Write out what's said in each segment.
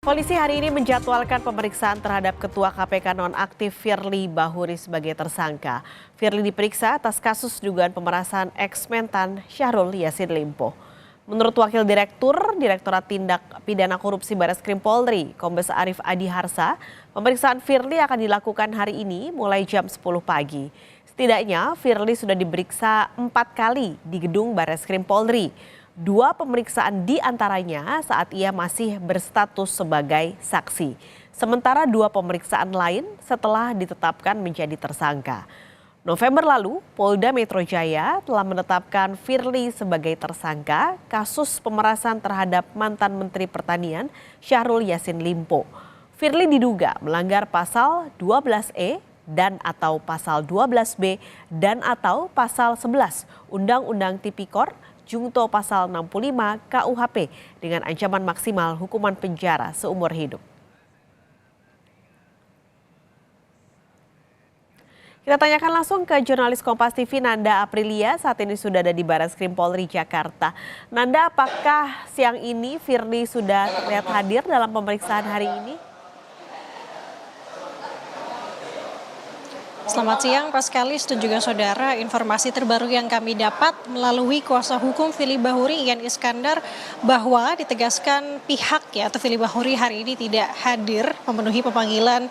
Polisi hari ini menjadwalkan pemeriksaan terhadap Ketua KPK nonaktif Firly Bahuri sebagai tersangka. Firly diperiksa atas kasus dugaan pemerasan eks-mentan Syahrul Yassin Limpo. Menurut Wakil Direktorat Tindak Pidana Korupsi Bareskrim Polri, Kombes Arif Adi Harsa, pemeriksaan Firly akan dilakukan hari ini mulai jam 10 pagi. Setidaknya Firly sudah diperiksa 4 kali di gedung Bareskrim Polri. 2 pemeriksaan diantaranya saat ia masih berstatus sebagai saksi. Sementara 2 pemeriksaan lain setelah ditetapkan menjadi tersangka. November lalu, Polda Metro Jaya telah menetapkan Firly sebagai tersangka kasus pemerasan terhadap mantan Menteri Pertanian Syahrul Yassin Limpo. Firly diduga melanggar pasal 12E dan atau pasal 12B dan atau pasal 11 Undang-Undang Tipikor Junto pasal 65 KUHP dengan ancaman maksimal hukuman penjara seumur hidup. Kita tanyakan langsung ke jurnalis Kompas TV Nanda Aprilia, saat ini sudah ada di Bareskrim Polri Jakarta. Nanda, apakah siang ini Firly sudah terlihat hadir dalam pemeriksaan hari ini? Selamat siang, Pak Skalis dan juga saudara. Informasi terbaru yang kami dapat melalui kuasa hukum Firly Bahuri Ian Iskandar bahwa ditegaskan pihak atau Firly Bahuri hari ini tidak hadir memenuhi pemanggilan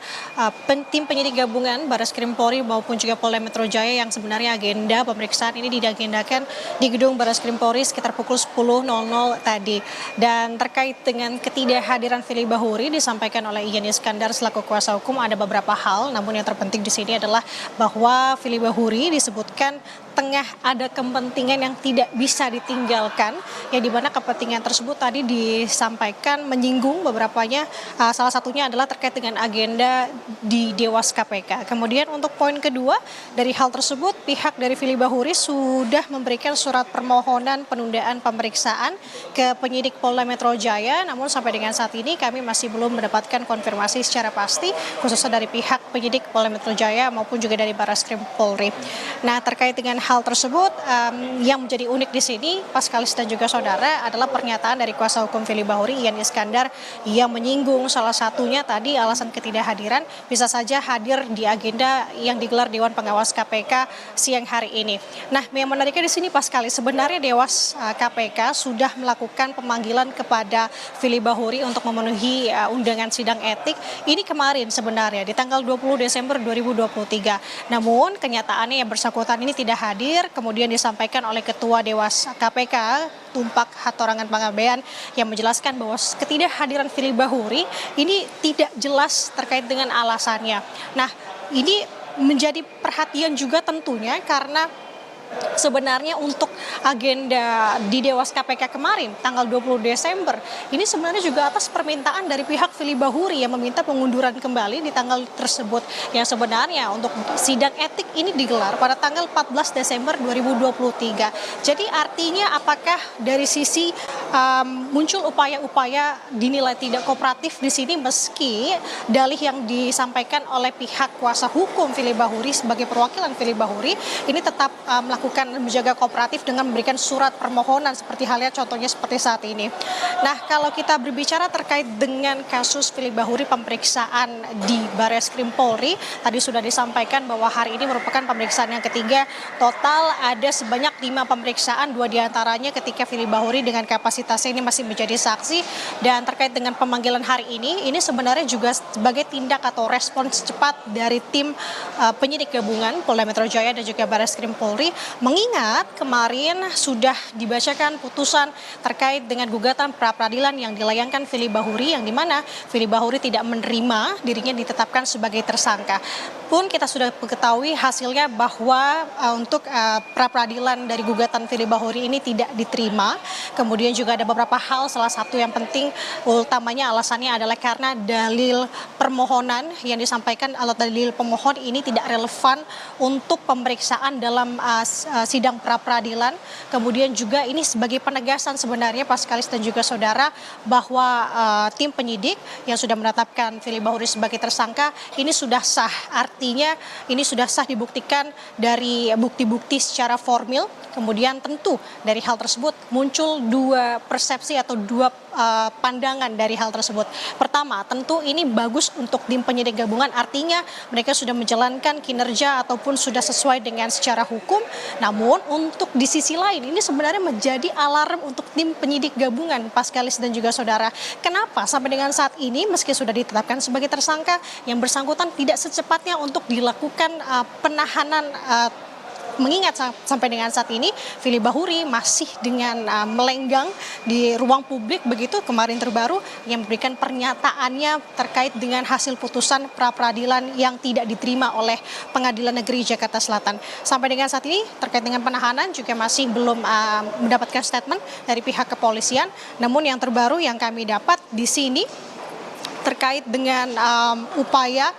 tim penyidik gabungan Bareskrim Polri maupun juga Polda Metro Jaya yang sebenarnya agenda pemeriksaan ini diagendakan di gedung Bareskrim Polri sekitar pukul 10.00 tadi. Dan terkait dengan ketidakhadiran Firly Bahuri disampaikan oleh Ian Iskandar selaku kuasa hukum ada beberapa hal, namun yang terpenting di sini adalah bahwa Firly Bahuri disebutkan tengah ada kepentingan yang tidak bisa ditinggalkan, yang dimana kepentingan tersebut tadi disampaikan menyinggung beberapanya, salah satunya adalah terkait dengan agenda di Dewas KPK. Kemudian untuk poin kedua dari hal tersebut, pihak dari Firly Bahuri sudah memberikan surat permohonan penundaan pemeriksaan ke penyidik Polda Metro Jaya, namun sampai dengan saat ini kami masih belum mendapatkan konfirmasi secara pasti, khususnya dari pihak penyidik Polda Metro Jaya maupun juga dari Bareskrim Polri. Nah, terkait dengan hal tersebut yang menjadi unik di sini, Pak Skalis dan juga saudara, adalah pernyataan dari kuasa hukum Firly Bahuri Ian Iskandar yang menyinggung salah satunya tadi alasan ketidakhadiran bisa saja hadir di agenda yang digelar Dewan Pengawas KPK siang hari ini. Nah, yang menariknya di sini Pak Skalis, sebenarnya Dewas KPK sudah melakukan pemanggilan kepada Firly Bahuri untuk memenuhi undangan sidang etik ini kemarin sebenarnya di tanggal 20 Desember 2023. Namun kenyataannya yang bersangkutan ini tidak hadir, kemudian disampaikan oleh Ketua Dewas KPK Tumpak Hatorangan Panggabean yang menjelaskan bahwa ketidakhadiran Firly Bahuri ini tidak jelas terkait dengan alasannya. Nah, ini menjadi perhatian juga tentunya karena sebenarnya untuk agenda di Dewas KPK kemarin tanggal 20 Desember ini sebenarnya juga atas permintaan dari pihak Firly Bahuri yang meminta pengunduran kembali di tanggal tersebut, yang sebenarnya untuk sidang etik ini digelar pada tanggal 14 Desember 2023. Jadi artinya apakah dari sisi muncul upaya-upaya dinilai tidak kooperatif di sini, meski dalih yang disampaikan oleh pihak kuasa hukum Firly Bahuri sebagai perwakilan Firly Bahuri ini tetap melakukan menjaga kooperatif dengan memberikan surat permohonan seperti halnya contohnya seperti saat ini. Nah, kalau kita berbicara terkait dengan kasus Firly Bahuri pemeriksaan di Bareskrim Polri, tadi sudah disampaikan bahwa hari ini merupakan pemeriksaan yang ketiga. Total ada sebanyak 5 pemeriksaan, 2 diantaranya ketika Firly Bahuri dengan kapasitasnya ini masih menjadi saksi. Dan terkait dengan pemanggilan hari ini sebenarnya juga sebagai tindak atau respons cepat dari tim penyidik gabungan Polda Metro Jaya dan juga Bareskrim Polri, mengingat kemarin sudah dibacakan putusan terkait dengan gugatan pra-peradilan yang dilayangkan Firly Bahuri, yang dimana Firly Bahuri tidak menerima dirinya ditetapkan sebagai tersangka. Pun kita sudah mengetahui hasilnya bahwa untuk pra-peradilan dari gugatan Firly Bahuri ini tidak diterima. Kemudian juga ada beberapa hal, salah satu yang penting utamanya alasannya adalah karena dalil permohonan yang disampaikan atau dalil pemohon ini tidak relevan untuk pemeriksaan dalam sidang pra-peradilan pra-peradilan. Kemudian juga ini sebagai penegasan sebenarnya Paskalis dan juga saudara bahwa tim penyidik yang sudah menetapkan Firly Bahuri sebagai tersangka ini sudah sah. Artinya ini sudah sah dibuktikan dari bukti-bukti secara formil. Kemudian tentu dari hal tersebut muncul dua persepsi atau dua pandangan dari hal tersebut. Pertama, tentu ini bagus untuk tim penyidik gabungan, artinya mereka sudah menjalankan kinerja ataupun sudah sesuai dengan secara hukum. Namun untuk di sisi lain ini sebenarnya menjadi alarm untuk tim penyidik gabungan Paskalis dan juga saudara. Kenapa sampai dengan saat ini meski sudah ditetapkan sebagai tersangka, yang bersangkutan tidak secepatnya untuk dilakukan penahanan, mengingat sampai dengan saat ini Firly Bahuri masih dengan melenggang di ruang publik begitu. Kemarin terbaru yang memberikan pernyataannya terkait dengan hasil putusan pra-peradilan yang tidak diterima oleh Pengadilan Negeri Jakarta Selatan. Sampai dengan saat ini terkait dengan penahanan juga masih belum mendapatkan statement dari pihak kepolisian. Namun yang terbaru yang kami dapat di sini terkait dengan upaya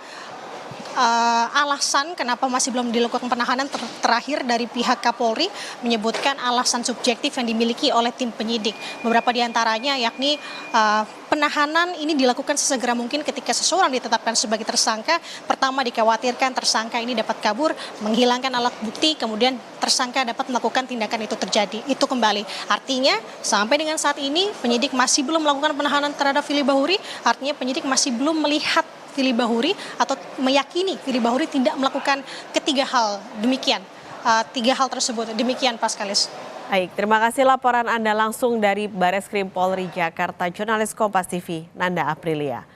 alasan kenapa masih belum dilakukan penahanan terakhir dari pihak Kapolri menyebutkan alasan subjektif yang dimiliki oleh tim penyidik. Beberapa diantaranya yakni penahanan ini dilakukan sesegera mungkin ketika seseorang ditetapkan sebagai tersangka. Pertama, dikhawatirkan tersangka ini dapat kabur, menghilangkan alat bukti, kemudian tersangka dapat melakukan tindakan itu terjadi. Itu kembali. Artinya sampai dengan saat ini penyidik masih belum melakukan penahanan terhadap Firly Bahuri. Artinya penyidik masih belum melihat Firly Bahuri atau meyakini Firly Bahuri tidak melakukan ketiga hal demikian. Tiga hal tersebut. Demikian Paskalis. Baik, terima kasih laporan Anda langsung dari Bareskrim Polri Jakarta, jurnalis Kompas TV Nanda Aprilia.